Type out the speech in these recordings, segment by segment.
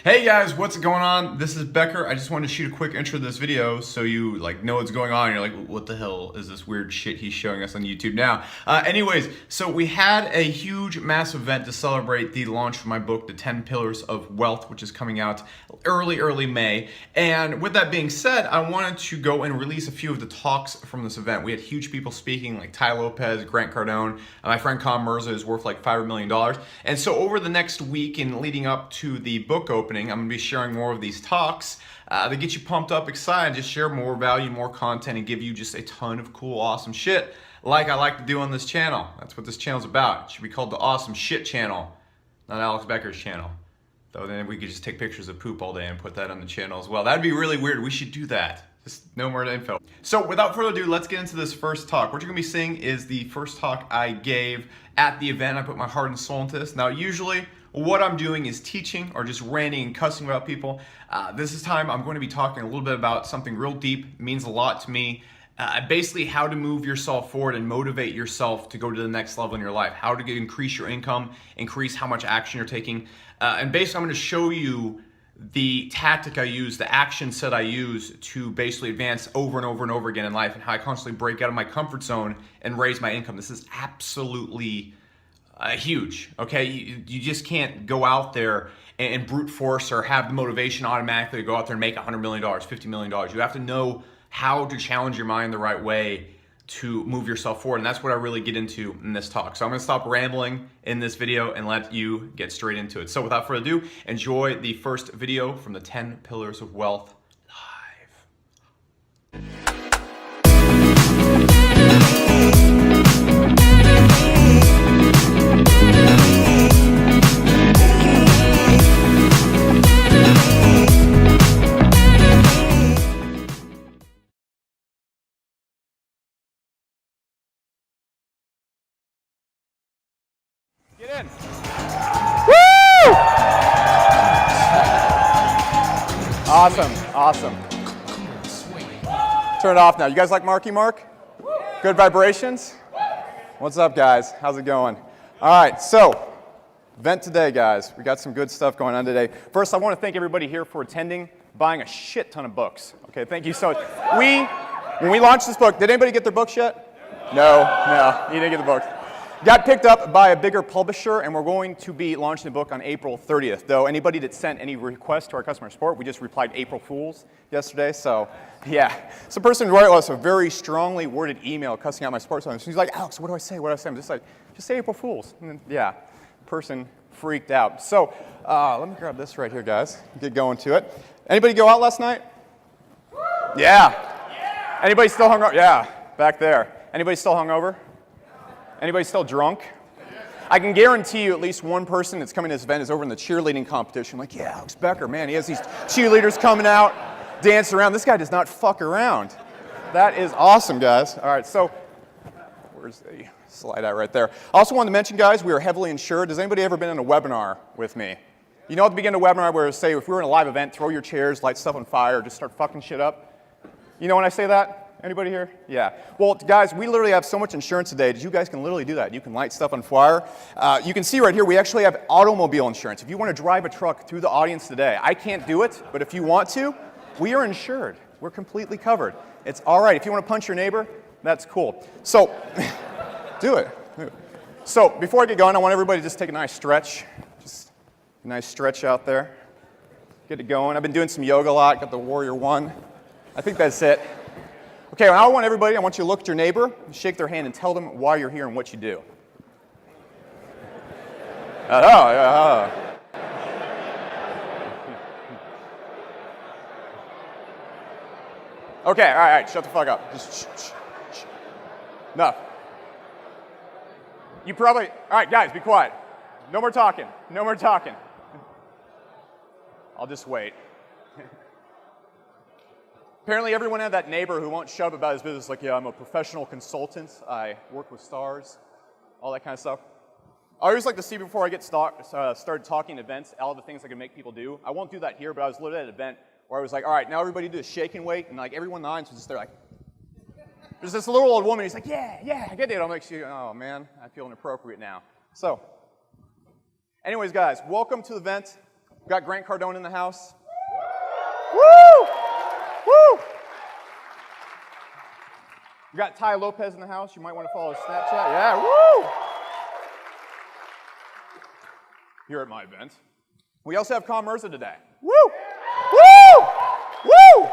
Hey guys, what's going on? This is Becker. I just wanted to shoot a quick intro to this video so you know what's going on. You're like, what the hell is this weird shit he's showing us on YouTube now? Anyways, so we had a huge, massive event to celebrate the launch of my book, The 10 Pillars of Wealth, which is coming out early May. And with that being said, I wanted to go and release a few of the talks from this event. We had huge people speaking like Tai Lopez, Grant Cardone, my friend Con Mirza is worth like $5 million. And so over the next week and leading up to the book opening, I'm going to be sharing more of these talks to get you pumped up, excited, just share more value, more content, and give you just a ton of cool, awesome shit like I like to do on this channel. That's what this channel's about. It should be called the Awesome Shit Channel, not Alex Becker's channel. Though then we could just take pictures of poop all day and put that on the channel as well. That'd be really weird. We should do that. Just no more info. So without further ado, let's get into this first talk. What you're gonna be seeing is the first talk I gave at the event. I put my heart and soul into this. Now usually what I'm doing is teaching or just ranting and cussing about people. This time I'm going to be talking a little bit about something real deep. It means a lot to me. Basically how to move yourself forward and motivate yourself to go to the next level in your life. How to increase your income, increase how much action you're taking. And basically I'm going to show you the tactic I use, the action set I use to basically advance over and over and over again in life, and how I constantly break out of my comfort zone and raise my income. This is absolutely huge, okay? You just can't go out there and brute force or have the motivation automatically to go out there and make $100 million, $50 million. You have to know how to challenge your mind the right way to move yourself forward, and that's what I really get into in this talk. So I'm gonna stop rambling in this video and let you get straight into it. So without further ado, enjoy the first video from the 10 Pillars of Wealth live. Get in. Woo! Awesome. Turn it off now. You guys like Marky Mark? Good vibrations? What's up, guys? How's it going? All right, so event today, guys. We got some good stuff going on today. First, I want to thank everybody here for attending, buying a shit ton of books. Okay, thank you so much. When we launched this book, did anybody get their books yet? No, you didn't get the books. Got picked up by a bigger publisher, and we're going to be launching the book on April 30th. Though anybody that sent any requests to our customer support, we just replied April Fools yesterday. So yeah, some person wrote us a very strongly worded email cussing out my support system. She's like, Alex, what do I say? I'm just like, just say April Fools. And then, yeah, person freaked out. So let me grab this right here, guys. Get going to it. Anybody go out last night? Yeah. Anybody still hungover? Yeah, back there. Anybody still hungover? Anybody still drunk? I can guarantee you at least one person that's coming to this event is over in the cheerleading competition. Like, yeah, Alex Becker, man, he has these cheerleaders coming out, dancing around. This guy does not fuck around. That is awesome, guys. All right, so where's the slide at right there? I also wanted to mention, guys, we are heavily insured. Has anybody ever been in a webinar with me? You know at the beginning of a webinar where I say, if we were in a live event, throw your chairs, light stuff on fire, just start fucking shit up? You know when I say that? Anybody here? Yeah. Well, guys, we literally have so much insurance today that you guys can literally do that. You can light stuff on fire. You can see right here, we actually have automobile insurance. If you want to drive a truck through the audience today, I can't do it, but if you want to, we are insured. We're completely covered. It's all right. If you want to punch your neighbor, that's cool. So, do it. So, before I get going, I want everybody to just take a nice stretch. Just a nice stretch out there. Get it going. I've been doing some yoga a lot. Got the Warrior One. I think that's it. Okay, well, I want you to look at your neighbor, shake their hand, and tell them why you're here and what you do. Okay, all right, shut the fuck up. Just shh. Enough. You probably, all right, guys, be quiet. No more talking. I'll just wait. Apparently everyone had that neighbor who won't shut up about his business, like, yeah, I'm a professional consultant, I work with stars, all that kind of stuff. I always like to see before I get started talking at events, all the things I can make people do. I won't do that here, but I was literally at an event where I was like, all right, now everybody do a shake and weight, and like everyone in the audience was just there like, there's this little old woman, he's like, yeah, I get it. I'm like, oh man, I feel inappropriate now. So, anyways guys, welcome to the event. Got Grant Cardone in the house. Woo! Woo! We got Ty Lopez in the house. You might want to follow his Snapchat. Yeah, woo! Here at my event. We also have Com Mirza today. Woo! Woo! Woo!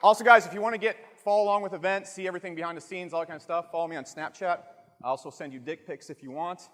Also, guys, if you want to follow along with events, see everything behind the scenes, all that kind of stuff, follow me on Snapchat. I'll also send you dick pics if you want.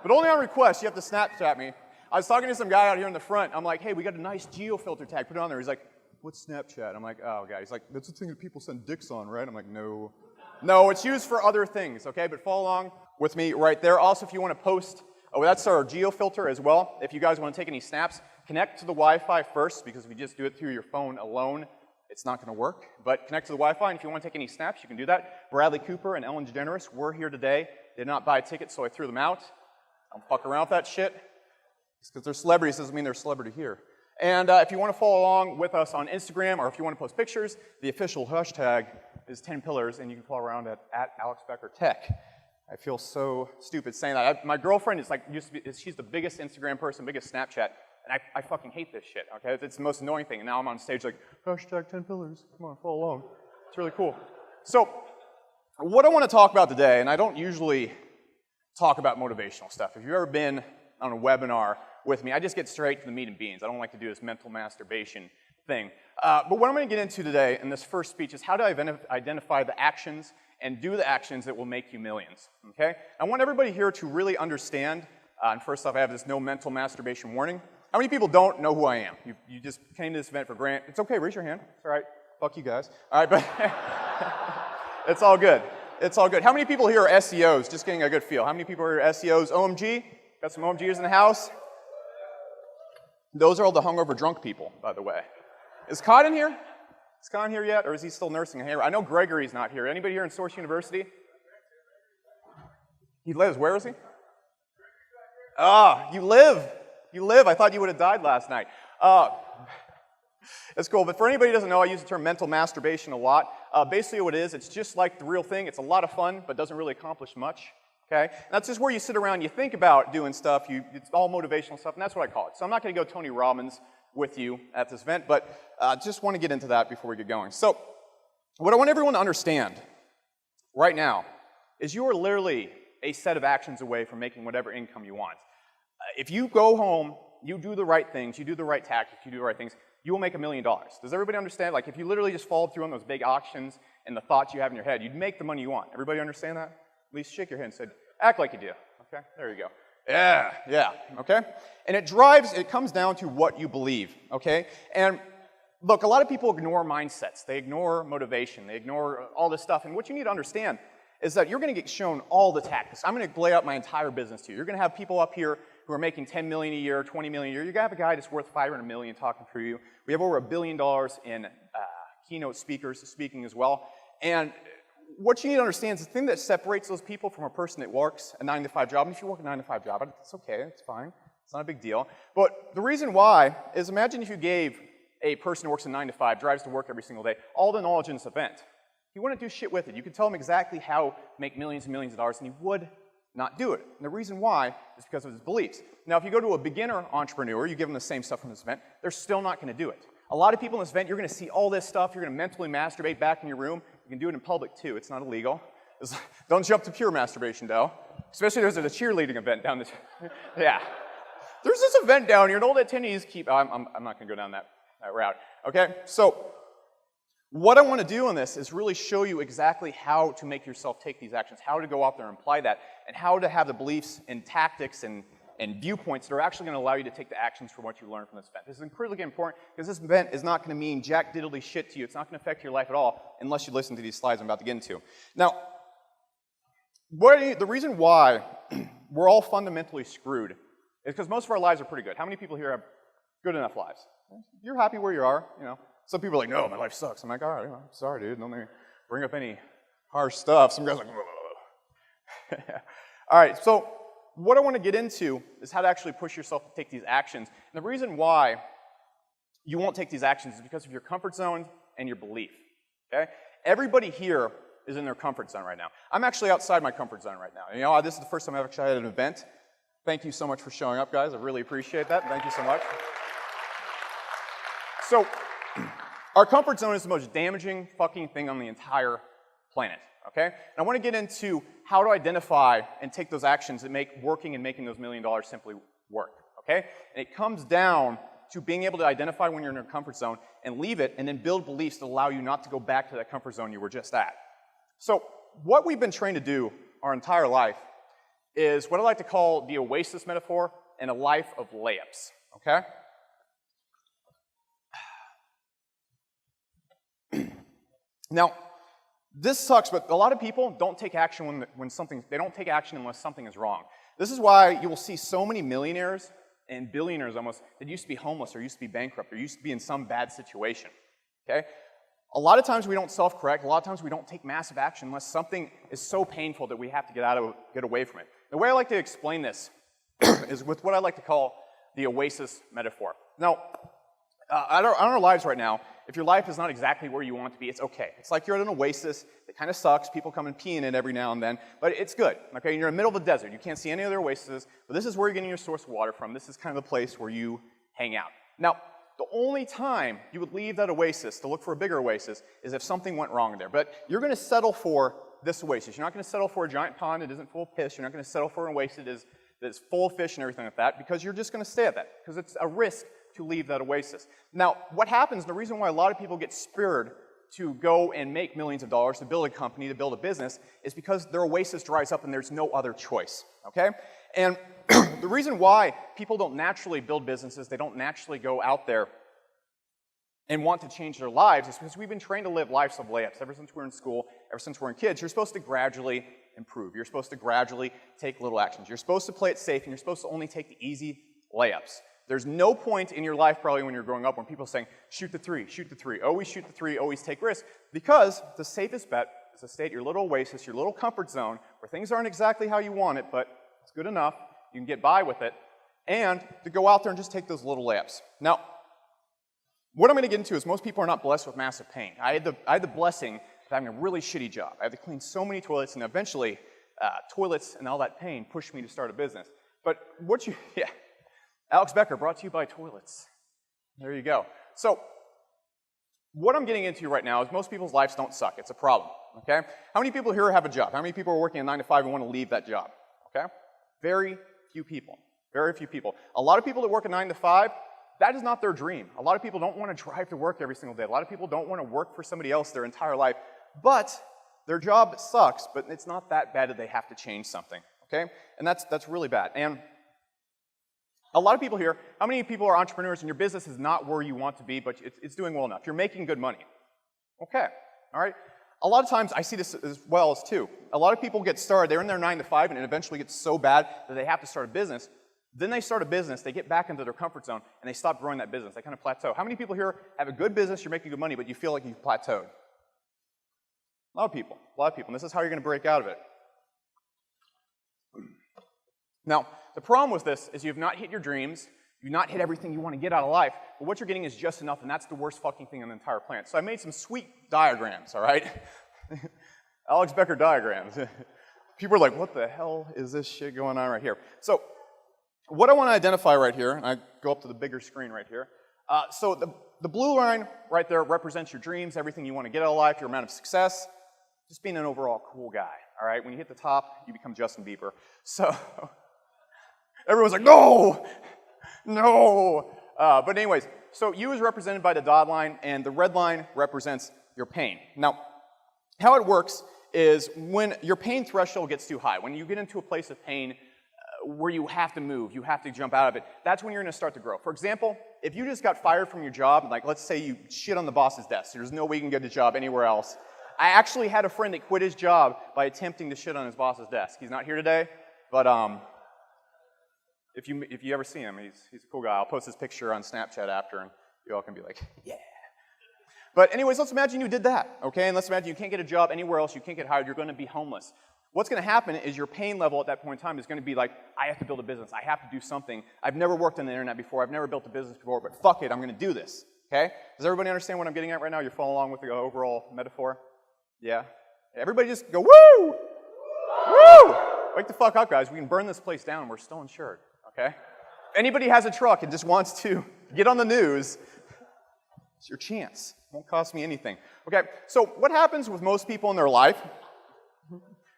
But only on request. You have to Snapchat me. I was talking to some guy out here in the front. I'm like, hey, we got a nice geo-filter tag. Put it on there. He's like, what's Snapchat? I'm like, oh, God. He's like, that's the thing that people send dicks on, right? I'm like, no. No, it's used for other things, okay? But follow along with me right there. Also, if you want to post, that's our geo-filter as well. If you guys want to take any snaps, connect to the Wi-Fi first, because if you just do it through your phone alone, it's not going to work. But connect to the Wi-Fi, and if you want to take any snaps, you can do that. Bradley Cooper and Ellen DeGeneres were here today. They did not buy a ticket, so I threw them out. Don't fuck around with that shit. Just because they're celebrities doesn't mean they're a celebrity here. And if you want to follow along with us on Instagram, or if you want to post pictures, the official hashtag is 10pillars, and you can follow around at AlexBeckerTech. I feel so stupid saying that. My girlfriend is she's the biggest Instagram person, biggest Snapchat, and I fucking hate this shit, okay? It's the most annoying thing, and now I'm on stage like, hashtag 10pillars, come on, follow along. It's really cool. So, what I want to talk about today, and I don't usually talk about motivational stuff. If you've ever been on a webinar with me, I just get straight to the meat and beans. I don't like to do this mental masturbation thing. But what I'm going to get into today in this first speech is how to identify the actions and do the actions that will make you millions, okay? I want everybody here to really understand, and first off, I have this no mental masturbation warning. How many people don't know who I am? You just came to this event for Grant. It's okay, raise your hand. It's all right. Fuck you guys. All right, but it's all good. It's all good. How many people here are SEOs? Just getting a good feel. How many people are SEOs? OMG? Got some OMGers in the house? Those are all the hungover drunk people, by the way. Is Cod in here? Is Cod in here yet, or is he still nursing a hangover? I know Gregory's not here. Anybody here in Source University? He lives. Where is he? Ah, you live. You live. I thought you would have died last night. It's cool, but for anybody who doesn't know, I use the term mental masturbation a lot. Basically what it is, it's just like the real thing. It's a lot of fun, but doesn't really accomplish much, okay? And that's just where you sit around, you think about doing stuff, it's all motivational stuff, and that's what I call it. So I'm not going to go Tony Robbins with you at this event, but just want to get into that before we get going. So what I want everyone to understand right now is you are literally a set of actions away from making whatever income you want. If you go home, you do the right things, you do the right tactics, you do the right things, you will make $1 million. Does everybody understand? Like, if you literally just followed through on those big auctions and the thoughts you have in your head, you'd make the money you want. Everybody understand that? At least shake your head and say, act like you do. Okay, there you go. Yeah, okay? And it comes down to what you believe, okay? And look, a lot of people ignore mindsets. They ignore motivation. They ignore all this stuff. And what you need to understand is that you're going to get shown all the tactics. I'm going to lay out my entire business to you. You're going to have people up here who are making $10 million a year, $20 million a year. You're going to have a guy that's worth $500 million talking for you. We have over $1 billion in keynote speakers speaking as well. And what you need to understand is the thing that separates those people from a person that works a 9-to-5 job, and if you work a 9-to-5 job, it's okay, it's fine. It's not a big deal. But the reason why is, imagine if you gave a person who works a 9-to-5, drives to work every single day, all the knowledge in this event. He wouldn't do shit with it. You could tell him exactly how to make millions and millions of dollars, and he would not do it. And the reason why is because of his beliefs. Now, if you go to a beginner entrepreneur, you give them the same stuff from this event, they're still not going to do it. A lot of people in this event, you're going to see all this stuff, you're going to mentally masturbate back in your room. You can do it in public, too. It's not illegal. Don't jump to pure masturbation, though. Especially there's a cheerleading event down this. Yeah. There's this event down here, and all the attendees keep... I'm not going to go down that route. Okay? So, what I want to do on this is really show you exactly how to make yourself take these actions, how to go out there and apply that, and how to have the beliefs and tactics and viewpoints that are actually going to allow you to take the actions from what you learn from this event. This is incredibly important because this event is not going to mean jack diddly shit to you. It's not going to affect your life at all unless you listen to these slides I'm about to get into. Now, the reason why we're all fundamentally screwed is because most of our lives are pretty good. How many people here have good enough lives? You're happy where you are, you know. Some people are like, no, my life sucks. I'm like, all right, well, sorry, dude. Don't let me bring up any harsh stuff. Some guys are like, all right, so what I want to get into is how to actually push yourself to take these actions. And the reason why you won't take these actions is because of your comfort zone and your belief, okay? Everybody here is in their comfort zone right now. I'm actually outside my comfort zone right now. You know, this is the first time I've actually had an event Thank you so much for showing up, guys. I really appreciate that. Thank you so much. So, our comfort zone is the most damaging fucking thing on the entire planet, okay? And I want to get into how to identify and take those actions that make working and making those $1 million simply work, okay? And it comes down to being able to identify when you're in your comfort zone and leave it, and then build beliefs that allow you not to go back to that comfort zone you were just at. So, what we've been trained to do our entire life is what I like to call the oasis metaphor and a life of layups, okay? Now, this sucks, but a lot of people don't take action they don't take action unless something is wrong. This is why you will see so many millionaires and billionaires almost that used to be homeless or used to be bankrupt or used to be in some bad situation, okay? A lot of times we don't self-correct, a lot of times we don't take massive action unless something is so painful that we have to get away from it. The way I like to explain this is with what I like to call the oasis metaphor. Now, on our lives right now, if your life is not exactly where you want it to be, it's okay. It's like you're at an oasis. It kind of sucks. People come and pee in it every now and then, but it's good. Okay, you're in the middle of the desert. You can't see any other oases, but this is where you're getting your source of water from. This is kind of the place where you hang out. Now, the only time you would leave that oasis to look for a bigger oasis is if something went wrong there. But you're going to settle for this oasis. You're not going to settle for a giant pond that isn't full of piss. You're not going to settle for an oasis that's full of fish and everything like that, because you're just going to stay at that, because it's a risk to leave that oasis. Now, what happens, the reason why a lot of people get spurred to go and make millions of dollars, to build a company, to build a business, is because their oasis dries up and there's no other choice, okay? And the reason why people don't naturally build businesses, they don't naturally go out there and want to change their lives, is because we've been trained to live lives of layups. Ever since we're in school, ever since we're in kids, you're supposed to gradually improve. You're supposed to gradually take little actions. You're supposed to play it safe, and you're supposed to only take the easy layups. There's no point in your life, probably when you're growing up, when people are saying, shoot the three, always shoot the three, always take risks, because the safest bet is to stay at your little oasis, your little comfort zone, where things aren't exactly how you want it, but it's good enough, you can get by with it, and to go out there and just take those little layups. Now, what I'm going to get into is most people are not blessed with massive pain. I had the blessing of having a really shitty job. I had to clean so many toilets, and eventually, toilets and all that pain pushed me to start a business. But yeah. Alex Becker, brought to you by toilets. There you go. So, what I'm getting into right now is most people's lives don't suck. It's a problem, okay? How many people here have a job? How many people are working a 9 to 5 and want to leave that job, okay? Very few people. Very few people. A lot of people that work a 9 to 5, that is not their dream. A lot of people don't want to drive to work every single day. A lot of people don't want to work for somebody else their entire life, but their job sucks, but it's not that bad that they have to change something, okay? And that's really bad. And a lot of people here, how many people are entrepreneurs and your business is not where you want to be, but it's doing well enough? You're making good money. Okay, all right? A lot of times, I see this as well as too. A lot of people get started, they're in their 9 to 5, and it eventually gets so bad that they have to start a business. Then they start a business, they get back into their comfort zone, and they stop growing that business. They kind of plateau. How many people here have a good business, you're making good money, but you feel like you've plateaued? A lot of people, and this is how you're going to break out of it. Now, the problem with this is you've not hit your dreams, you've not hit everything you want to get out of life, but what you're getting is just enough, and that's the worst fucking thing on the entire planet. So I made some sweet diagrams, all right? Alex Becker diagrams. People are like, what the hell is this shit going on right here? So what I want to identify right here, and I go up to the bigger screen right here, so the blue line right there represents your dreams, everything you want to get out of life, your amount of success, just being an overall cool guy, all right? When you hit the top, you become Justin Bieber. So everyone's like, no! But anyways, so you is represented by the dotted line, and the red line represents your pain. Now, how it works is when your pain threshold gets too high, when you get into a place of pain where you have to move, you have to jump out of it, that's when you're going to start to grow. For example, if you just got fired from your job, like let's say you shit on the boss's desk, there's no way you can get a job anywhere else. I actually had a friend that quit his job by attempting to shit on his boss's desk. He's not here today, but if you ever see him, he's a cool guy. I'll post his picture on Snapchat after, and you all can be like, yeah. But anyways, let's imagine you did that, okay? And let's imagine you can't get a job anywhere else, you can't get hired, you're going to be homeless. What's going to happen is your pain level at that point in time is going to be like, I have to build a business, I have to do something. I've never worked on the internet before, I've never built a business before, but fuck it, I'm going to do this, okay? Does everybody understand what I'm getting at right now? You're following along with the overall metaphor? Yeah? Everybody just go, woo! Woo! Wake the fuck up, guys. We can burn this place down and we're still insured, okay? If anybody has a truck and just wants to get on the news, it's your chance. It won't cost me anything. Okay, so what happens with most people in their life?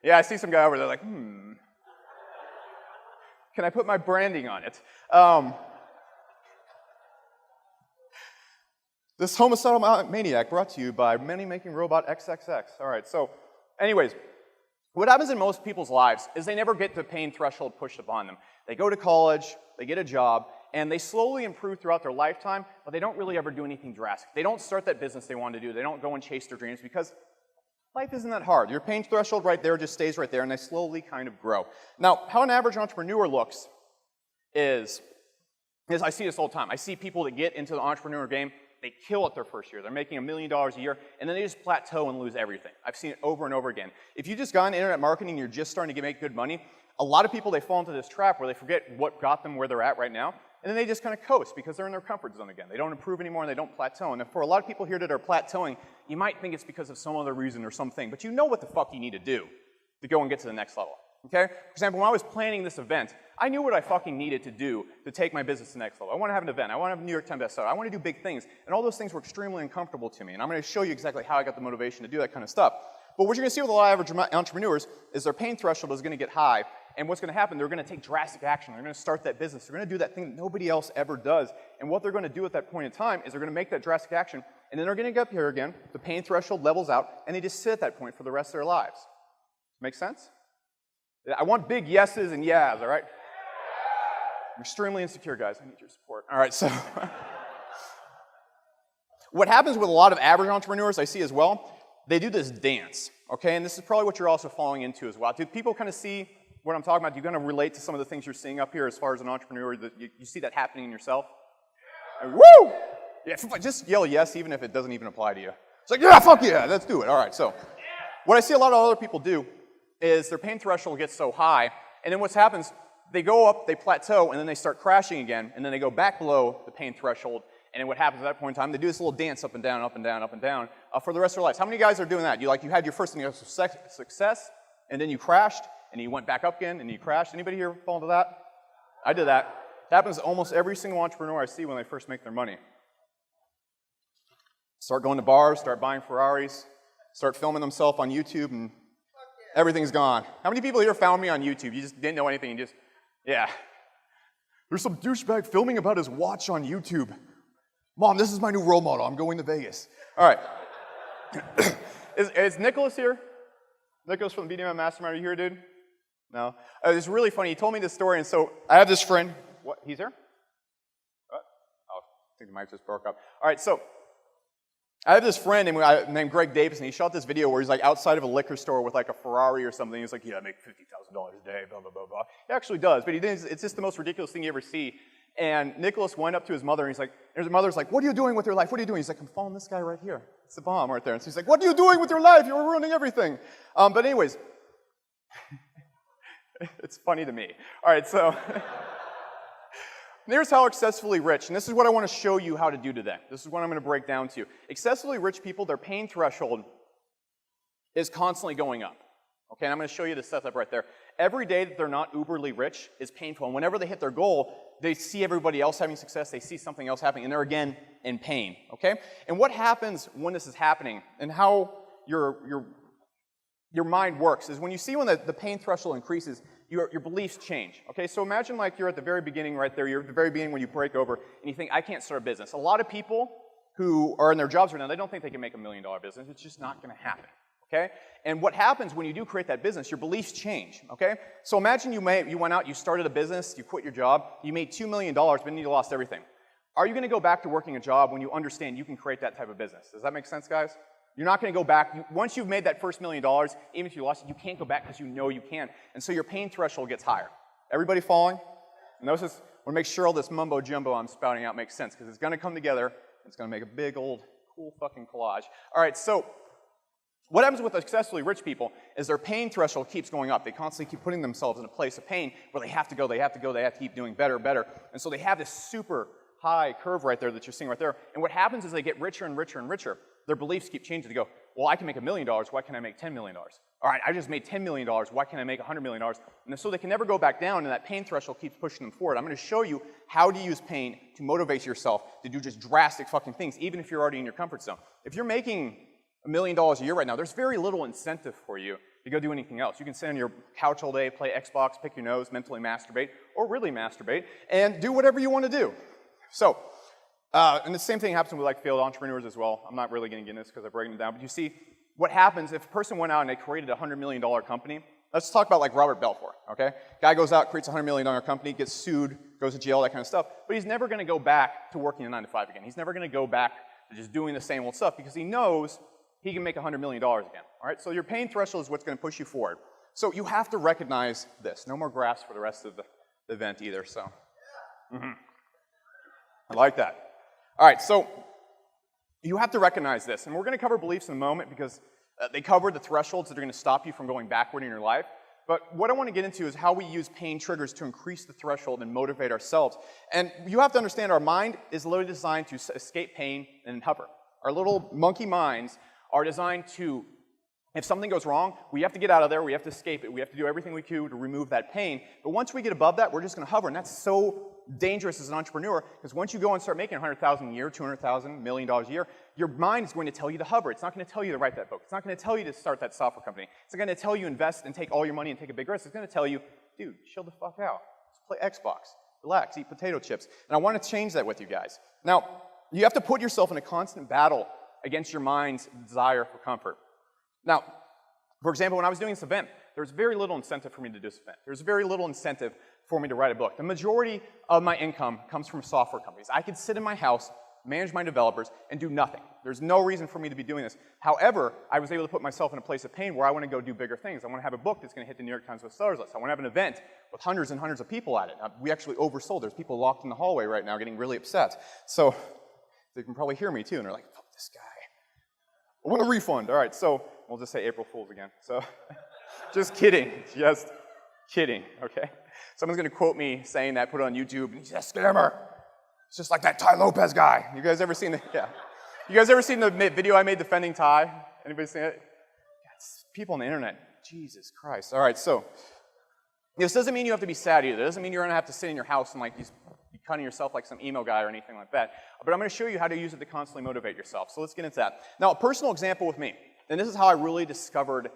Yeah, I see some guy over there like, can I put my branding on it? This homicidal maniac brought to you by Many Making Robot XXX. All right, so anyways, what happens in most people's lives is they never get the pain threshold pushed upon them. They go to college, they get a job, and they slowly improve throughout their lifetime, but they don't really ever do anything drastic. They don't start that business they want to do. They don't go and chase their dreams because life isn't that hard. Your pain threshold right there just stays right there, and they slowly kind of grow. Now, how an average entrepreneur looks is I see this all the time. I see people that get into the entrepreneur game, they kill it their first year. They're making $1 million a year, and then they just plateau and lose everything. I've seen it over and over again. If you just got into internet marketing and you're just starting to make good money, a lot of people, they fall into this trap where they forget what got them where they're at right now, and then they just kind of coast because they're in their comfort zone again. They don't improve anymore and they don't plateau. And for a lot of people here that are plateauing, you might think it's because of some other reason or something, but you know what the fuck you need to do to go and get to the next level. Okay? For example, when I was planning this event, I knew what I fucking needed to do to take my business to the next level. I want to have an event. I want to have a New York Times bestseller. I want to do big things. And all those things were extremely uncomfortable to me. And I'm going to show you exactly how I got the motivation to do that kind of stuff. But what you're going to see with a lot of average entrepreneurs is their pain threshold is going to get high. And what's going to happen, they're going to take drastic action. They're going to start that business. They're going to do that thing that nobody else ever does. And what they're going to do at that point in time is they're going to make that drastic action. And then they're going to get up here again. The pain threshold levels out. And they just sit at that point for the rest of their lives. Make sense? I want big yeses and yeahs, all right? I'm extremely insecure, guys. I need your support. All right, so what happens with a lot of average entrepreneurs I see as well, they do this dance, okay? And this is probably what you're also falling into as well. Do people kind of see what I'm talking about? Do you kind of relate to some of the things you're seeing up here as far as an entrepreneur? That you see that happening in yourself? And woo! Yeah, just yell yes even if it doesn't even apply to you. It's like, yeah, fuck yeah, let's do it. All right, so what I see a lot of other people do is their pain threshold gets so high, and then what happens, they go up, they plateau, and then they start crashing again, and then they go back below the pain threshold, and then what happens at that point in time, they do this little dance up and down, up and down, up and down, for the rest of their lives. How many guys are doing that? You had your first success, and then you crashed, and you went back up again, and you crashed. Anybody here fall into that? I did that. It happens to almost every single entrepreneur I see when they first make their money. Start going to bars, start buying Ferraris, start filming themselves on YouTube, and everything's gone. How many people here found me on YouTube? You just didn't know anything, you just, yeah. There's some douchebag filming about his watch on YouTube. Mom, this is my new role model. I'm going to Vegas. All right. Is Nicholas here? Nicholas from the BDM Mastermind, are you here, dude? No? It's really funny. He told me this story, and so I have this friend. What? He's here? Oh, I think the mic just broke up. All right, so I have this friend named Greg Davis, and he shot this video where he's like outside of a liquor store with like a Ferrari or something. He's like, yeah, I make $50,000 a day, blah, blah, blah, blah. He actually does, but it's just the most ridiculous thing you ever see. And Nicholas went up to his mother, and he's like, his mother's like, what are you doing with your life? What are you doing? He's like, I'm following this guy right here. It's the bomb right there. And so he's like, what are you doing with your life? You're ruining everything. But anyways, it's funny to me. All right, so here's how excessively rich, and this is what I want to show you how to do today. This is what I'm going to break down to you. Excessively rich people, their pain threshold is constantly going up. Okay, and I'm going to show you the setup right there. Every day that they're not uberly rich is painful, and whenever they hit their goal, they see everybody else having success, they see something else happening, and they're again in pain, okay? And what happens when this is happening, and how your mind works, is when you see when the pain threshold increases, your beliefs change, okay? So imagine like you're at the very beginning right there, you're at the very beginning when you break over, and you think, I can't start a business. A lot of people who are in their jobs right now, they don't think they can make $1 million business. It's just not going to happen, okay? And what happens when you do create that business, your beliefs change, okay? So imagine you went out, you started a business, you quit your job, you made $2 million, but then you lost everything. Are you going to go back to working a job when you understand you can create that type of business? Does that make sense, guys? You're not going to go back. Once you've made that first $1 million, even if you lost it, you can't go back because you know you can. And so your pain threshold gets higher. Everybody following? Notice this. I want to make sure all this mumbo jumbo I'm spouting out makes sense because it's going to come together. It's going to make a big old cool fucking collage. All right, so what happens with successfully rich people is their pain threshold keeps going up. They constantly keep putting themselves in a place of pain where they have to go, they have to go, they have to keep doing better, better. And so they have this super high curve right there that you're seeing right there. And what happens is they get richer and richer and richer. Their beliefs keep changing. They go, well, I can make $1 million. Why can't I make $10 million? All right, I just made $10 million. Why can't I make $100 million? And so they can never go back down, and that pain threshold keeps pushing them forward. I'm going to show you how to use pain to motivate yourself to do just drastic fucking things, even if you're already in your comfort zone. If you're making $1 million a year right now, there's very little incentive for you to go do anything else. You can sit on your couch all day, play Xbox, pick your nose, mentally masturbate, or really masturbate, and do whatever you want to do. So, and the same thing happens with like failed entrepreneurs as well. I'm not really going to get into this because I'm breaking it down, but you see what happens if a person went out and they created a $100 million company. Let's talk about like Robert Belfort, okay? Guy goes out, creates a $100 million company, gets sued, goes to jail, that kind of stuff, but he's never going to go back to working a 9 to 5 again. He's never going to go back to just doing the same old stuff because he knows he can make $100 million again, all right? So your pain threshold is what's going to push you forward. So you have to recognize this. No more grass for the rest of the event either, so. I like that. All right, so you have to recognize this, and we're going to cover beliefs in a moment because they cover the thresholds that are going to stop you from going backward in your life. But what I want to get into is how we use pain triggers to increase the threshold and motivate ourselves. And you have to understand our mind is literally designed to escape pain and hover. Our little monkey minds are designed to, if something goes wrong, we have to get out of there, we have to escape it, we have to do everything we can to remove that pain. But once we get above that, we're just going to hover, and that's so dangerous as an entrepreneur, because once you go and start making $100,000 a year, $200,000, $1 million a year, your mind is going to tell you to hover. It's not going to tell you to write that book. It's not going to tell you to start that software company. It's not going to tell you invest and take all your money and take a big risk. It's going to tell you, dude, chill the fuck out. Just play Xbox. Relax. Eat potato chips. And I want to change that with you guys. Now, you have to put yourself in a constant battle against your mind's desire for comfort. Now, for example, when I was doing this event, there was very little incentive for me to do this event. There was very little incentive for me to write a book. The majority of my income comes from software companies. I could sit in my house, manage my developers, and do nothing. There's no reason for me to be doing this. However, I was able to put myself in a place of pain where I want to go do bigger things. I want to have a book that's going to hit the New York Times bestsellers list. I want to have an event with hundreds and hundreds of people at it. We actually oversold. There's people locked in the hallway right now getting really upset. So they can probably hear me too, and they're like, fuck this guy. I want a refund. All right, so we'll just say April Fool's again. So just kidding. Just kidding, okay? Someone's going to quote me saying that, put it on YouTube, and he's a scammer. It's just like that Ty Lopez guy. You guys ever seen the, yeah. You guys ever seen the video I made defending Ty? Anybody seen it? People on the internet. Jesus Christ. All right, so this doesn't mean you have to be sad either. It doesn't mean you're going to have to sit in your house and like be cutting yourself like some emo guy or anything like that. But I'm going to show you how to use it to constantly motivate yourself. So let's get into that. Now, a personal example with me, and this is how I really discovered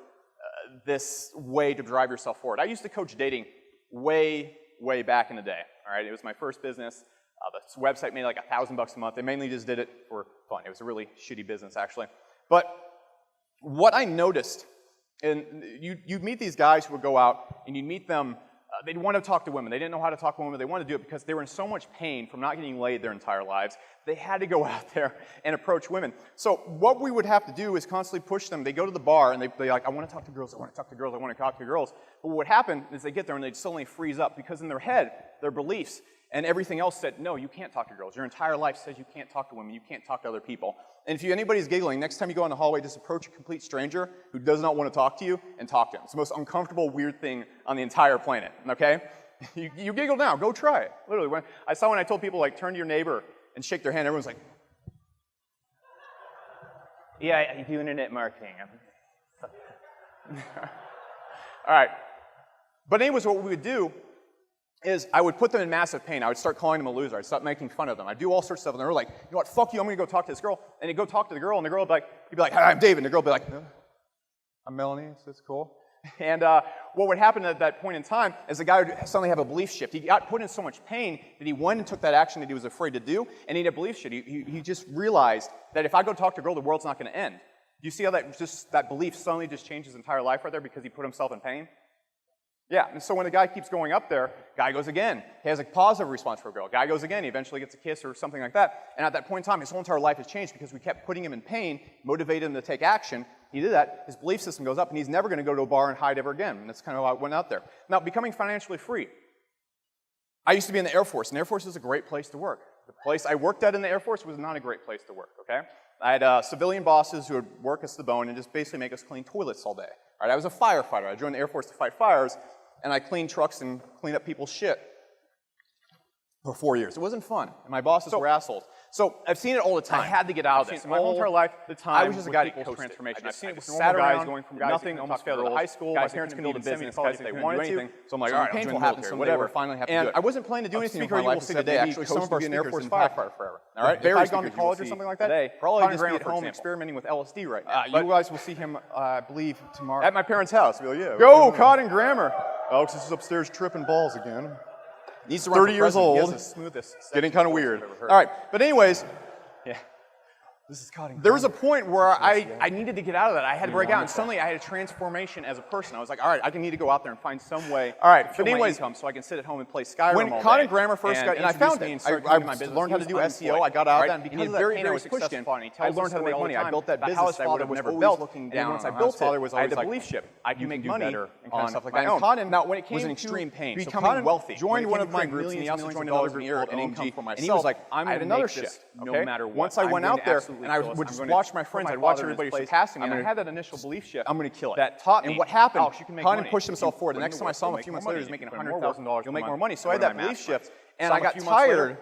this way to drive yourself forward. I used to coach dating way back in the day. All right, it was my first business. The website made like $1,000 a month. They mainly just did it for fun. It was a really shitty business, actually. But what I noticed, and you'd meet these guys who would go out, and you'd meet them, they'd want to talk to women. They didn't know how to talk to women. They wanted to do it because they were in so much pain from not getting laid their entire lives. They had to go out there and approach women. So what we would have to do is constantly push them. They go to the bar, and they're like, I want to talk to girls, I want to talk to girls, I want to talk to girls. But what would happen is they get there, and they'd suddenly freeze up because in their head, their beliefs and everything else said, no, you can't talk to girls. Your entire life says you can't talk to women. You can't talk to other people. And if anybody's giggling, next time you go in the hallway, just approach a complete stranger who does not want to talk to you and talk to him. It's the most uncomfortable, weird thing on the entire planet, okay? You giggle now. Go try it. Literally. When I told people, like, turn to your neighbor and shake their hand, everyone's like, yeah, I do internet marketing. All right. But anyways, what we would do is I would put them in massive pain. I would start calling them a loser. I'd start making fun of them. I'd do all sorts of stuff. And they were like, you know what, fuck you, I'm going to go talk to this girl. And he'd go talk to the girl, and the girl would be like, he'd be like, hi, I'm David. And the girl would be like, I'm Melanie. Is this cool? And what would happen at that point in time is the guy would suddenly have a belief shift. He got put in so much pain that he went and took that action that he was afraid to do, and he had a belief shift. He just realized that if I go talk to a girl, the world's not going to end. Do you see how that belief suddenly just changed his entire life right there because he put himself in pain? Yeah, and so when the guy keeps going up there, guy goes again. He has a positive response for a girl. Guy goes again. He eventually gets a kiss or something like that. And at that point in time, his whole entire life has changed because we kept putting him in pain, motivated him to take action. He did that. His belief system goes up, and he's never going to go to a bar and hide ever again. And that's kind of how it went out there. Now, becoming financially free. I used to be in the Air Force, and the Air Force is a great place to work. The place I worked at in the Air Force was not a great place to work, okay? I had civilian bosses who would work us to the bone and just basically make us clean toilets all day. All right, I was a firefighter. I joined the Air Force to fight fires, and I cleaned trucks and cleaned up people's shit for 4 years. It wasn't fun, and my bosses were assholes. So I've seen it all the time. I had to get out of this. My whole entire life, I was just a guy that coached transformation. I've seen it with normal guys going from nothing, almost failed out of high school. My parents couldn't build a business because they wanted to. So I'm like, all right, painful happens, so whatever. Finally have to do it. I wasn't planning to do anything with my life except today. Actually, some of our Air Force firefighter forever. All right, if I'd gone to college or something like that, probably just be at home experimenting with LSD right now. You guys will see him, I believe, tomorrow at my parents' house. Go, Cotton Grammar. Alex is upstairs tripping balls again. He's 30 years old. Getting kind of weird. All right, but anyways, yeah. There was a point where I needed to get out of that. I had to break out, and suddenly I had a transformation as a person. I was like, all right, I need to go out there and find some way. All right, but anyways, so I can sit at home and play Skyrim all day. When Cotton Grammar first got, and I found it. I learned how to do SEO. I got out of that, and because of that pain I was pushed in, I learned how to make money. I built that business that I would have never built. And once I built it, I had the belief shift. I can make money on stuff like that. And Cotton, now when it came to extreme pain, becoming wealthy, joined one of my groups, and he also joined another group called OMG, and he was like, I had another shift. No matter what. Once I went out there, and I would just watch my friends, I'd watch everybody surpassing me, and I had that initial belief shift. I'm going to kill it. That taught me. And what happened? Cotton pushed himself forward. The next time I saw him a few months later, he was making $100,000. You'll make more money. So I had that belief shift. And I got tired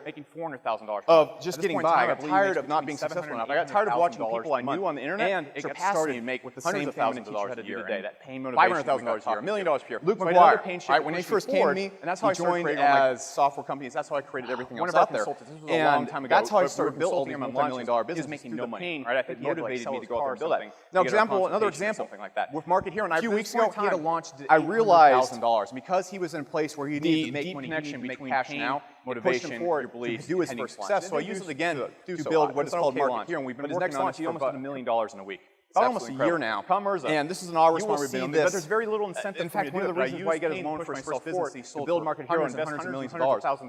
of just getting by. I got tired of not being successful enough. I got tired of watching people I knew on the internet and surpassing me make with the same thing $1,000 a year today. That pain motivation. $500,000 a year, $1 million a year. Luke McGuire, right, when he first came to me, and that's how I joined as software companies. That's how I created everything else out there. And that's how I started building all these multi-million-dollar businesses. Making no money. Right, I think motivated me to go out there and build that. Now, another example with Market Hero, and a few weeks ago he had launched. I realized because he was in a place where he needed to make money, connection between cash now. Motivation, your beliefs, do his first success. So I use it again to build what is called Market Hero, and we've been working on it. He almost did $1 million in a week. About almost a year now. And this is an hour response we've been on this. But there's very little incentive. In fact, one of the reasons why he got his loan for his first business, he sold to build Market Hero and invest hundreds of millions of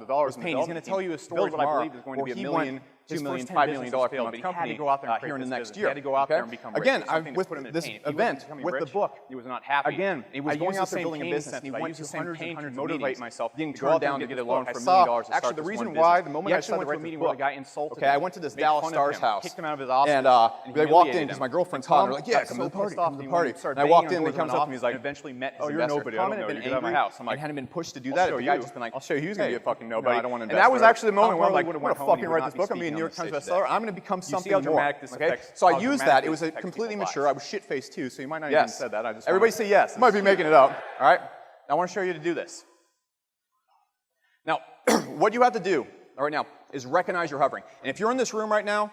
dollars. He's going to tell you a story tomorrow where he won $2 million, $5 million per month company here in the next year. He had to go out there and become rich. Again, with this event, with the book, he was not happy. Again, he was going out there building a business, and he went to same pain to motivate myself, getting turned down to get a loan for $1 million. Actually, the reason why, the moment I started writing the meeting where the guy insulted him, I went to this Dallas Stars house, kicked him out of his office, and they walked in because my girlfriend's calling. They're like, yeah, come to the party, come to the party. And I walked in, and he comes up to me, he's like, eventually met his investor. Oh, you're nobody, I don't know you, get out of my house. I'm like, hadn't been pushed to do that. The guy just been like, I'll show you, he's going to be a fucking nobody. I don't want to invest. And that was actually the moment where I'm like, I'm going to fucking write this book. I'm going to be a New York Times bestseller. I'm going to become something more. Okay? So I used that. It was a completely mature. I was shit-faced too, so you might not even have said that. I just everybody say yes. Might be making it up. All right? Now I want to show you to do this. Now, what you have to do right now is recognize you're hovering. And if you're in this room right now,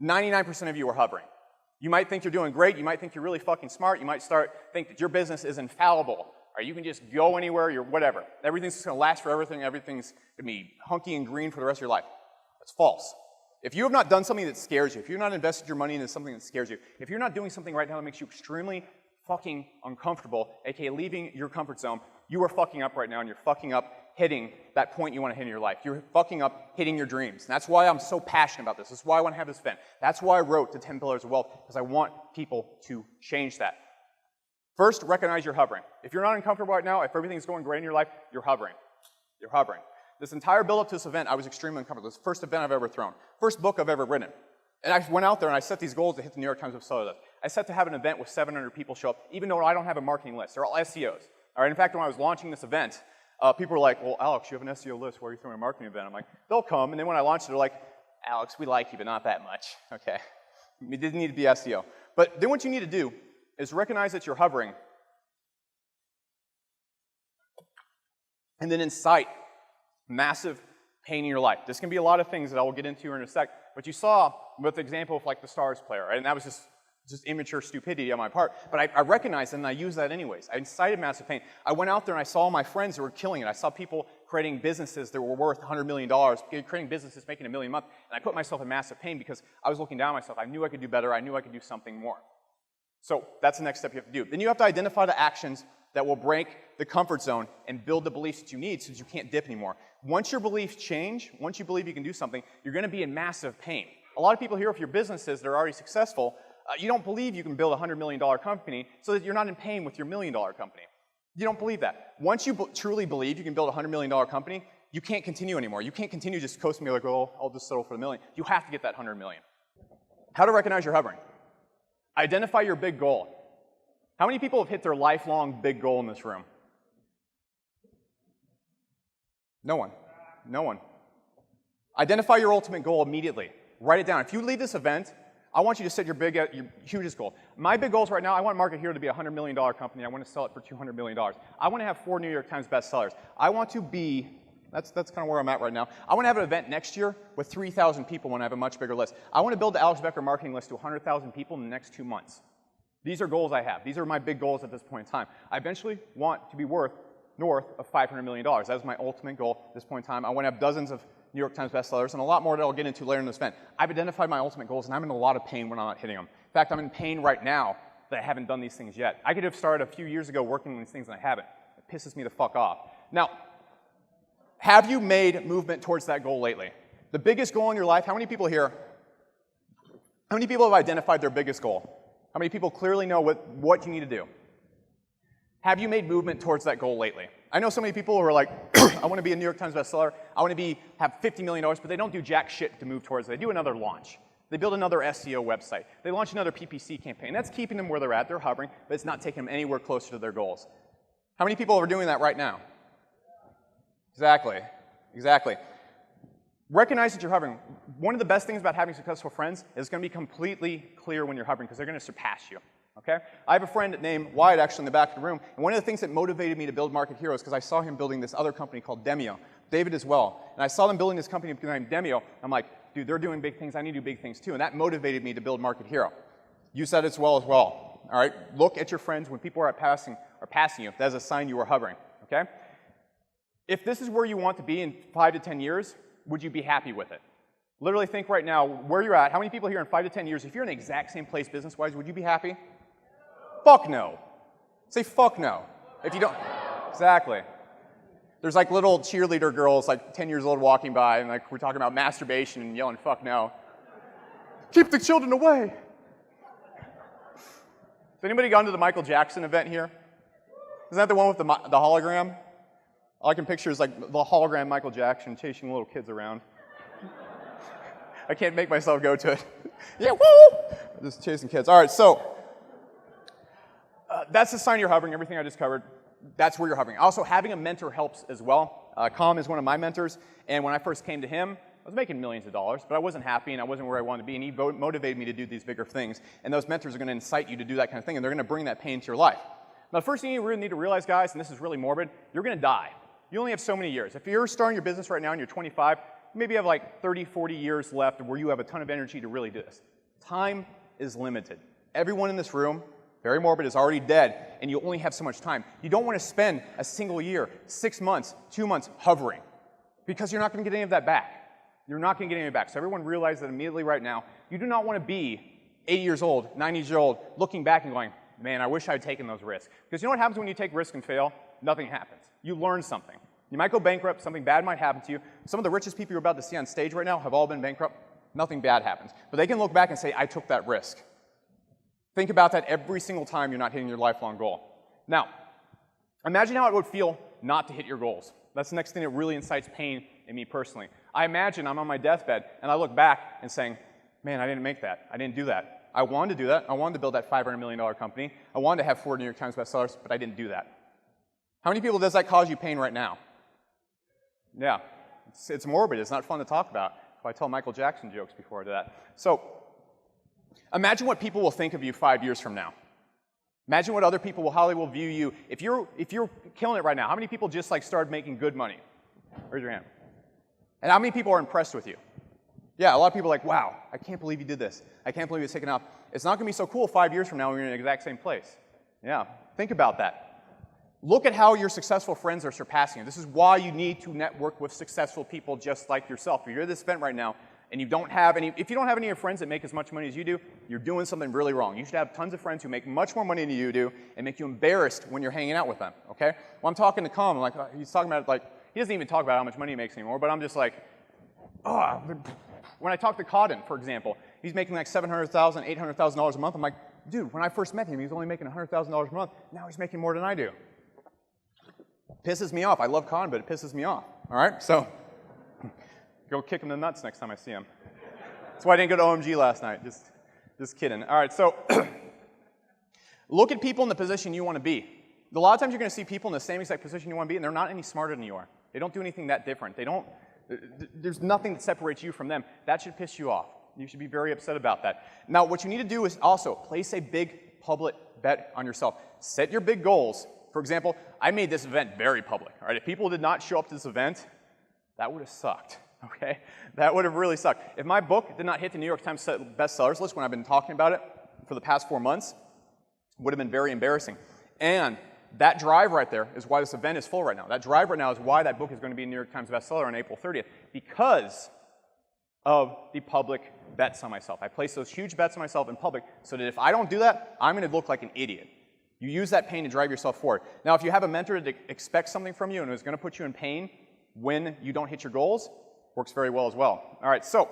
99% of you are hovering. You might think you're doing great. You might think you're really fucking smart. You might think that your business is infallible. Or you can just go anywhere, you're whatever. Everything's just going to last for everything. Everything's going to be hunky and green for the rest of your life. That's false. If you have not done something that scares you, if you've not invested your money into something that scares you, if you're not doing something right now that makes you extremely fucking uncomfortable, aka leaving your comfort zone, you are fucking up right now, and you're fucking up hitting that point you want to hit in your life. You're fucking up hitting your dreams. And that's why I'm so passionate about this. That's why I want to have this event. That's why I wrote the 10 Pillars of Wealth, because I want people to change that. First, recognize you're hovering. If you're not uncomfortable right now, if everything's going great in your life, you're hovering. You're hovering. This entire build-up to this event, I was extremely uncomfortable. This is the first event I've ever thrown. First book I've ever written. And I went out there and I set these goals to hit the New York Times bestseller list. I set to have an event with 700 people show up, even though I don't have a marketing list. They're all SEOs. All right. In fact, when I was launching this event, people were like, well, Alex, you have an SEO list. Why are you throwing a marketing event? I'm like, they'll come. And then when I launched it, they're like, Alex, we like you, but not that much. Okay. It didn't need to be SEO. But then what you need to do is recognize that you're hovering. And then incite massive pain in your life. This can be a lot of things that I will get into here in a sec, but you saw with the example of like the Stars player, right? And that was just immature stupidity on my part, but I recognized it and I used that anyways. I incited massive pain. I went out there and I saw my friends who were killing it. I saw people creating businesses that were worth $100 million, creating businesses making $1 million a month, and I put myself in massive pain because I was looking down on myself. I knew I could do better. I knew I could do something more. So that's the next step you have to do. Then you have to identify the actions that will break the comfort zone and build the beliefs that you need so that you can't dip anymore. Once your beliefs change, once you believe you can do something, you're going to be in massive pain. A lot of people here, if your businesses that are already successful, you don't believe you can build a $100 million company so that you're not in pain with your $1 million company. You don't believe that. Once you truly believe you can build a $100 million company, you can't continue anymore. You can't continue just coasting me like, oh, I'll just settle for the million. You have to get that $100 million. How to recognize you're hovering. Identify your big goal. How many people have hit their lifelong big goal in this room? No one. No one. Identify your ultimate goal immediately. Write it down. If you leave this event, I want you to set your hugest goal. My big goals right now, I want Market Hero to be a $100 million company. I want to sell it for $200 million. I want to have 4 New York Times bestsellers. I want to be, that's kind of where I'm at right now. I want to have an event next year with 3,000 people when I have a much bigger list. I want to build the Alex Becker marketing list to 100,000 people in the next 2 months. These are goals I have. These are my big goals at this point in time. I eventually want to be worth north of $500 million. That is my ultimate goal at this point in time. I want to have dozens of New York Times bestsellers, and a lot more that I'll get into later in this event. I've identified my ultimate goals, and I'm in a lot of pain when I'm not hitting them. In fact, I'm in pain right now that I haven't done these things yet. I could have started a few years ago working on these things, and I haven't. It pisses me the fuck off. Now, have you made movement towards that goal lately? The biggest goal in your life, how many people here, how many people have identified their biggest goal? How many people clearly know what you need to do? Have you made movement towards that goal lately? I know so many people who are like, I want to be a New York Times bestseller, I want to have $50 million, but they don't do jack shit to move towards it. They do another launch. They build another SEO website. They launch another PPC campaign. That's keeping them where they're at. They're hovering, but it's not taking them anywhere closer to their goals. How many people are doing that right now? Exactly. Exactly. Recognize that you're hovering. One of the best things about having successful friends is it's going to be completely clear when you're hovering because they're going to surpass you. Okay? I have a friend named Wyatt actually in the back of the room, and one of the things that motivated me to build Market Hero is because I saw him building this other company called Demio. David as well. And I saw them building this company named Demio. I'm like, dude, they're doing big things. I need to do big things too. And that motivated me to build Market Hero. You said it as well. All right? Look at your friends when people are passing you. That is a sign you are hovering. Okay? If this is where you want to be in 5 to 10 years, would you be happy with it? Literally think right now where you're at. How many people here in 5 to 10 years, if you're in the exact same place business-wise, would you be happy? Fuck no. Say fuck no. If you don't, exactly. There's like little cheerleader girls, like 10 years old, walking by, and like we're talking about masturbation and yelling fuck no. Keep the children away. Has anybody gone to the Michael Jackson event here? Isn't that the one with the hologram? All I can picture is like the hologram Michael Jackson chasing little kids around. I can't make myself go to it. Yeah, woo! Just chasing kids. All right, so that's the sign you're hovering, everything I just covered. That's where you're hovering. Also, having a mentor helps as well. Calm is one of my mentors, and when I first came to him, I was making millions of dollars, but I wasn't happy and I wasn't where I wanted to be, and he motivated me to do these bigger things. And those mentors are going to incite you to do that kind of thing, and they're going to bring that pain to your life. Now, the first thing you really need to realize, guys, and this is really morbid, you're going to die. You only have so many years. If you're starting your business right now and you're 25, maybe you have like 30, 40 years left where you have a ton of energy to really do this. Time is limited. Everyone in this room, very morbid, is already dead, and you only have so much time. You don't want to spend a single year, 6 months, 2 months hovering, because you're not going to get any of that back. You're not going to get any of it back. So everyone realize that immediately right now. You do not want to be 80 years old, 90 years old, looking back and going, man, I wish I had taken those risks. Because you know what happens when you take risks and fail? Nothing happens. You learn something. You might go bankrupt, something bad might happen to you. Some of the richest people you're about to see on stage right now have all been bankrupt. Nothing bad happens. But they can look back and say, I took that risk. Think about that every single time you're not hitting your lifelong goal. Now, imagine how it would feel not to hit your goals. That's the next thing that really incites pain in me personally. I imagine I'm on my deathbed, and I look back and saying, man, I didn't make that. I didn't do that. I wanted to do that. I wanted to build that $500 million company. I wanted to have 4 New York Times bestsellers, but I didn't do that. How many people does that cause you pain right now? Yeah, it's morbid. It's not fun to talk about. I tell Michael Jackson jokes before I do that. So imagine what people will think of you 5 years from now. Imagine what other people how they will view you. If you're killing it right now, how many people just like started making good money? Raise your hand. And how many people are impressed with you? Yeah, a lot of people are like, wow, I can't believe you did this. I can't believe it's taken off. It's not going to be so cool 5 years from now when you're in the exact same place. Yeah, think about that. Look at how your successful friends are surpassing you. This is why you need to network with successful people just like yourself. If you're at this event right now and you don't have any, if you don't have any of your friends that make as much money as you do, you're doing something really wrong. You should have tons of friends who make much more money than you do and make you embarrassed when you're hanging out with them, okay? Well, I'm talking to Calm, like, he's talking about, like, he doesn't even talk about how much money he makes anymore, but I'm just like, oh, when I talk to Codden, for example, he's making like $700,000, $800,000 a month. I'm like, dude, when I first met him, he was only making $100,000 a month. Now he's making more than I do. Pisses me off. I love Con, but it pisses me off. All right? So go kick him in the nuts next time I see him. That's why I didn't go to OMG last night. Just kidding. All right, so look at people in the position you want to be. A lot of times you're going to see people in the same exact position you want to be, and they're not any smarter than you are. They don't do anything that different. They don't There's nothing that separates you from them. That should piss you off. You should be very upset about that. Now, what you need to do is also place a big public bet on yourself. Set your big goals. For example, I made this event very public. All right, if people did not show up to this event, that would have sucked. Okay, that would have really sucked. If my book did not hit the New York Times bestsellers list when I've been talking about it for the past 4 months, it would have been very embarrassing. And that drive right there is why this event is full right now. That drive right now is why that book is going to be a New York Times bestseller on April 30th, because of the public bets on myself. I place those huge bets on myself in public so that if I don't do that, I'm going to look like an idiot. You use that pain to drive yourself forward. Now, if you have a mentor that expects something from you and is going to put you in pain when you don't hit your goals, works very well as well. All right, so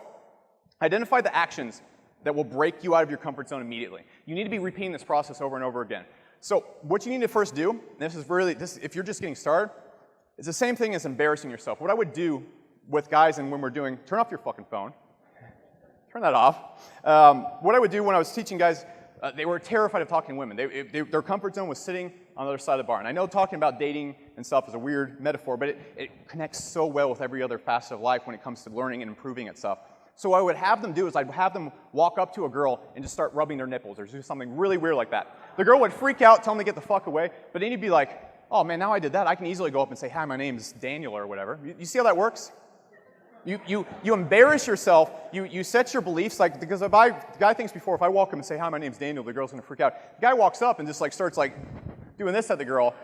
identify the actions that will break you out of your comfort zone immediately. You need to be repeating this process over and over again. So what you need to first do, and this is really, if you're just getting started, it's the same thing as embarrassing yourself. What I would do with guys and when we're doing, turn off your fucking phone. Turn that off. What I would do when I was teaching guys, they were terrified of talking to women. Their comfort zone was sitting on the other side of the bar. And I know talking about dating and stuff is a weird metaphor, but it connects so well with every other facet of life when it comes to learning and improving itself. So what I would have them do is I'd have them walk up to a girl and just start rubbing their nipples or do something really weird like that. The girl would freak out, tell them to get the fuck away, but then you'd be like, oh man, now I did that. I can easily go up and say, hi, my name's Daniel or whatever. You see how that works? You embarrass yourself, you set your beliefs, like, because the guy thinks before, if I walk up and say, hi, my name's Daniel, the girl's gonna freak out. The guy walks up and just like starts like doing this at the girl.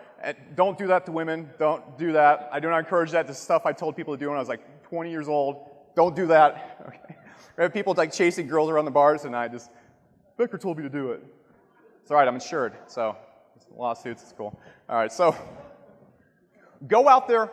Don't do that to women, don't do that. I do not encourage that. This is stuff I told people to do when I was like 20 years old. Don't do that, okay? We have people like chasing girls around the bars and Becker told me to do it. It's all right, I'm insured, so lawsuits, it's cool. All right, so go out there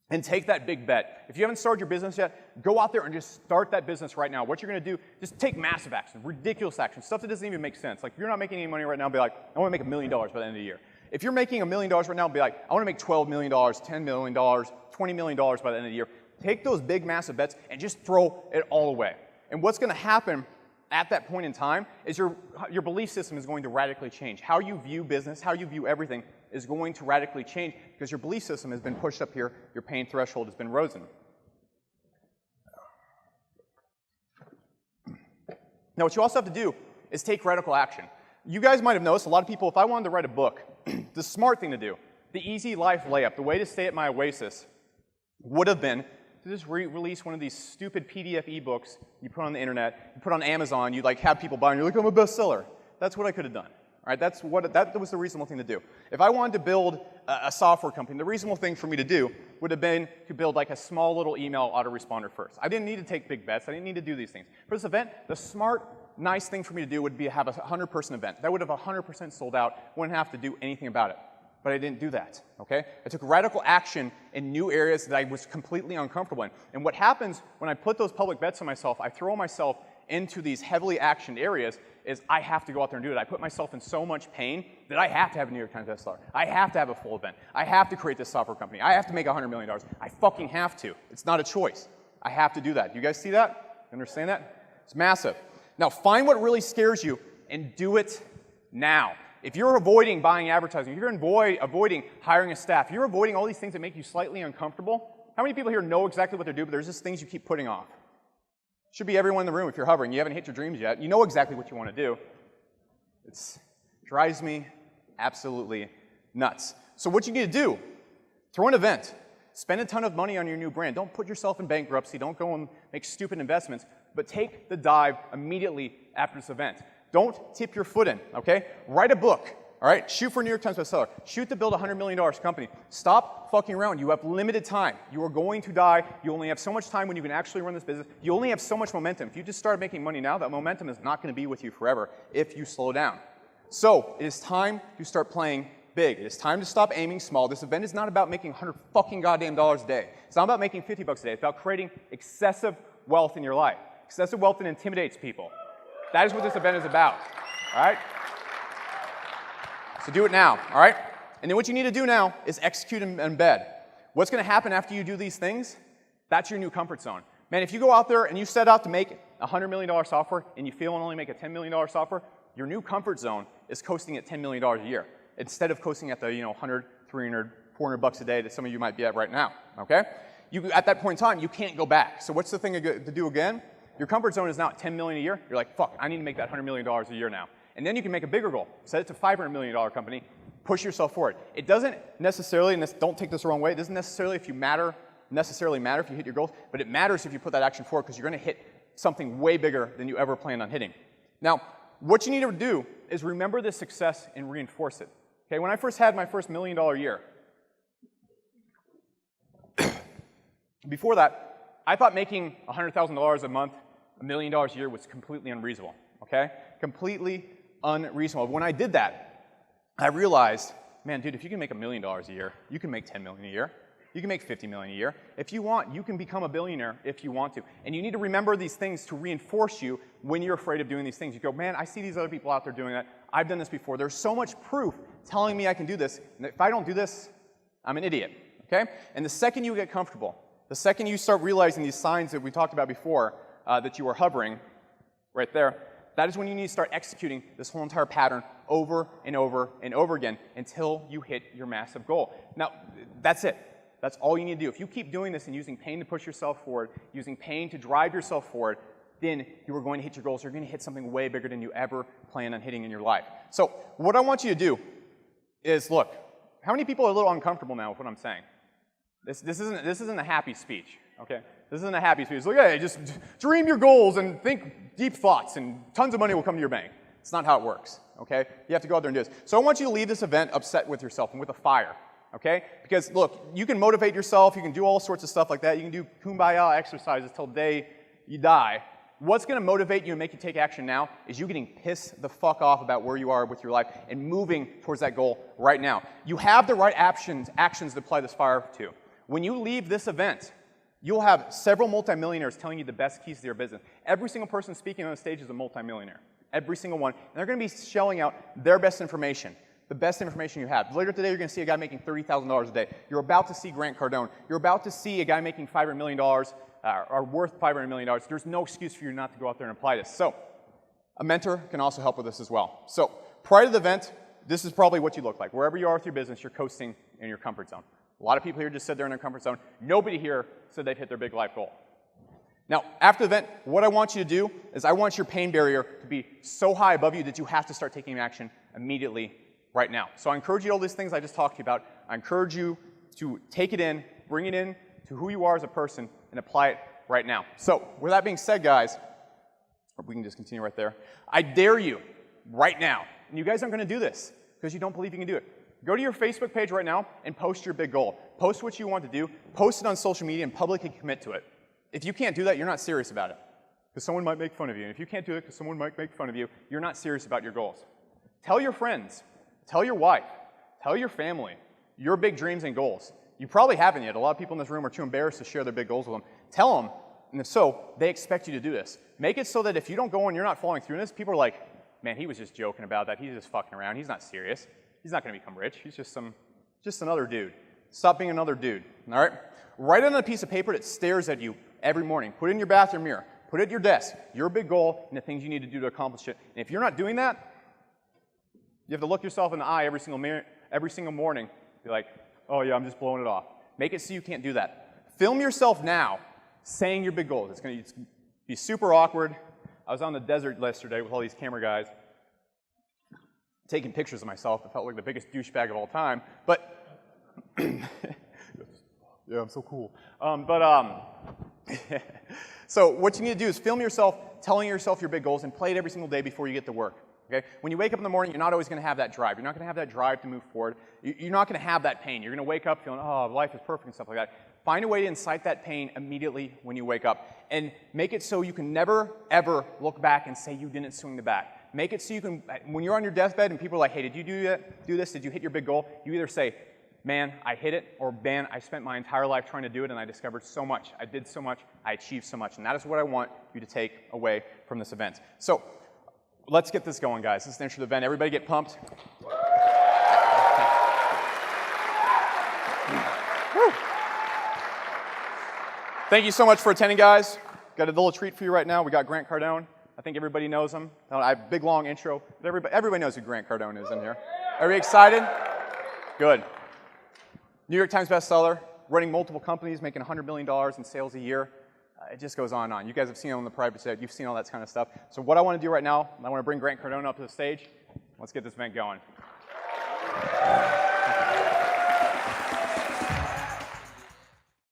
and take that big bet. If you haven't started your business yet, go out there and just start that business right now. What you're going to do, just take massive action, ridiculous action, stuff that doesn't even make sense. Like if you're not making any money right now, be like, I want to make $1 million by the end of the year. If you're making $1 million right now, be like, I want to make $12 million, $10 million, $20 million by the end of the year. Take those big massive bets and just throw it all away. And what's going to happen at that point in time is your belief system is going to radically change. How you view business, how you view everything is going to radically change because your belief system has been pushed up here, your pain threshold has been risen. Now what you also have to do is take radical action. You guys might have noticed, a lot of people, if I wanted to write a book, the smart thing to do, the easy life layup, the way to stay at my oasis would have been to just release one of these stupid PDF ebooks you put on the internet, you put on Amazon, you like have people buy and you're like, I'm a bestseller. That's what I could have done. All right, that was the reasonable thing to do. If I wanted to build a software company, the reasonable thing for me to do would have been to build like a small little email autoresponder first. I didn't need to take big bets. I didn't need to do these things. For this event, the smart, nice thing for me to do would be to have a 100-person event. That would have 100% sold out. Wouldn't have to do anything about it. But I didn't do that, okay? I took radical action in new areas that I was completely uncomfortable in. And what happens when I put those public bets on myself, I throw myself into these heavily actioned areas, is I have to go out there and do it. I put myself in so much pain that I have to have a New York Times bestseller. I have to have a full event. I have to create this software company. I have to make $100 million. I fucking have to. It's not a choice. I have to do that. You guys see that? You understand that? It's massive. Now find what really scares you and do it now. If you're avoiding buying advertising, if you're avoiding hiring a staff, if you're avoiding all these things that make you slightly uncomfortable, how many people here know exactly what they do, but there's just things you keep putting off? Should be everyone in the room if you're hovering. You haven't hit your dreams yet. You know exactly what you want to do. It drives me absolutely nuts. So what you need to do, throw an event. Spend a ton of money on your new brand. Don't put yourself in bankruptcy. Don't go and make stupid investments, but take the dive immediately after this event. Don't tip your foot in, okay? Write a book, all right? Shoot for a New York Times bestseller. Shoot to build a $100 million company. Stop fucking around. You have limited time. You are going to die. You only have so much time when you can actually run this business. You only have so much momentum. If you just start making money now, that momentum is not going to be with you forever if you slow down. So it is time to start playing big. It is time to stop aiming small. This event is not about making $100 fucking goddamn dollars a day. It's not about making $50 a day. It's about creating excessive wealth in your life. Excessive wealth that intimidates people. That is what this event is about, all right? So do it now, all right? And then what you need to do now is execute and embed. What's going to happen after you do these things? That's your new comfort zone. Man, if you go out there and you set out to make a $100 million software and you fail and only make a $10 million software, your new comfort zone is coasting at $10 million a year instead of coasting at the 100, 300, $400 a day that some of you might be at right now, okay? At that point in time, you can't go back. So what's the thing to do again? Your comfort zone is now at $10 million a year. You're like, fuck, I need to make that $100 million a year now. And then you can make a bigger goal. Set it to $500 million company. Push yourself forward. It doesn't necessarily, and don't take this the wrong way, it doesn't necessarily necessarily matter if you hit your goals, but it matters if you put that action forward because you're going to hit something way bigger than you ever planned on hitting. Now, what you need to do is remember this success and reinforce it. Okay, when I first had my first $1 million year, before that, I thought making $100,000 a month, $1 million a year was completely unreasonable, okay? Completely unreasonable. When I did that, I realized, man, dude, if you can make $1 million a year, you can make $10 million a year. You can make $50 million a year. If you want, you can become a billionaire if you want to. And you need to remember these things to reinforce you when you're afraid of doing these things. You go, man, I see these other people out there doing that. I've done this before. There's so much proof telling me I can do this. And if I don't do this, I'm an idiot, okay? And the second you get comfortable, the second you start realizing these signs that we talked about before, that you are hovering right there, that is when you need to start executing this whole entire pattern over and over and over again until you hit your massive goal. Now, that's it. That's all you need to do. If you keep doing this and using pain to push yourself forward, using pain to drive yourself forward, then you are going to hit your goals. You're going to hit something way bigger than you ever planned on hitting in your life. So what I want you to do is, look, how many people are a little uncomfortable now with what I'm saying? This isn't a happy speech, okay? This isn't a happy speech. It's like, hey, just dream your goals and think deep thoughts and tons of money will come to your bank. It's not how it works, okay? You have to go out there and do this. So I want you to leave this event upset with yourself and with a fire. Okay? Because look, you can motivate yourself, you can do all sorts of stuff like that, you can do kumbaya exercises till the day you die. What's going to motivate you and make you take action now is you getting pissed the fuck off about where you are with your life and moving towards that goal right now. You have the right actions to apply this fire to. When you leave this event, you'll have several multimillionaires telling you the best keys to your business. Every single person speaking on the stage is a multimillionaire. Every single one. And they're going to be shelling out their best information. The best information you have. Later today, you're going to see a guy making $30,000 a day. You're about to see Grant Cardone. You're about to see a guy making $500 million, or worth $500 million. There's no excuse for you not to go out there and apply this. So, a mentor can also help with this as well. So, prior to the event, this is probably what you look like. Wherever you are with your business, you're coasting in your comfort zone. A lot of people here just sit there in their comfort zone. Nobody here said they've hit their big life goal. Now, after the event, what I want you to do is I want your pain barrier to be so high above you that you have to start taking action immediately right now. So I encourage you to all these things I just talked to you about. I encourage you to take it in, bring it in to who you are as a person, and apply it right now. So with that being said, guys, or we can just continue right there. I dare you right now, and you guys aren't going to do this because you don't believe you can do it. Go to your Facebook page right now and post your big goal. Post what you want to do. Post it on social media and publicly commit to it. If you can't do that, you're not serious about it because someone might make fun of you. And if you can't do it because someone might make fun of you, you're not serious about your goals. Tell your friends. Tell your wife, tell your family your big dreams and goals. You probably haven't yet. A lot of people in this room are too embarrassed to share their big goals with them. Tell them, and if so, they expect you to do this. Make it so that if you don't go and you're not following through on this, people are like, man, he was just joking about that. He's just fucking around. He's not serious. He's not going to become rich. He's just another dude. Stop being another dude, all right? Write it on a piece of paper that stares at you every morning. Put it in your bathroom mirror. Put it at your desk. Your big goal and the things you need to do to accomplish it. And if you're not doing that, you have to look yourself in the eye every single morning. Be like, oh yeah, I'm just blowing it off. Make it so you can't do that. Film yourself now saying your big goals. It's going to be super awkward. I was on the desert yesterday with all these camera guys taking pictures of myself. I felt like the biggest douchebag of all time. But, yeah, I'm so cool. So what you need to do is film yourself telling yourself your big goals and play it every single day before you get to work. Okay? When you wake up in the morning, you're not always going to have that drive. You're not going to have that drive to move forward. You're not going to have that pain. You're going to wake up feeling, oh, life is perfect and stuff like that. Find a way to incite that pain immediately when you wake up. And make it so you can never, ever look back and say you didn't swing the bat. Make it so you can, when you're on your deathbed and people are like, hey, did you do this? Did you hit your big goal? You either say, man, I hit it, or man, I spent my entire life trying to do it and I discovered so much. I did so much. I achieved so much. And that is what I want you to take away from this event. So, let's get this going, guys. This is the intro to the event. Everybody get pumped. Woo. Thank you so much for attending, guys. Got a little treat for you right now. We got Grant Cardone. I think everybody knows him. I have a big, long intro, but everybody knows who Grant Cardone is in here. Are we excited? Good. New York Times bestseller, running multiple companies, making $100 million in sales a year. It just goes on and on. You guys have seen it on the private side. You've seen all that kind of stuff. So what I want to do right now, I want to bring Grant Cardone up to the stage. Let's get this event going.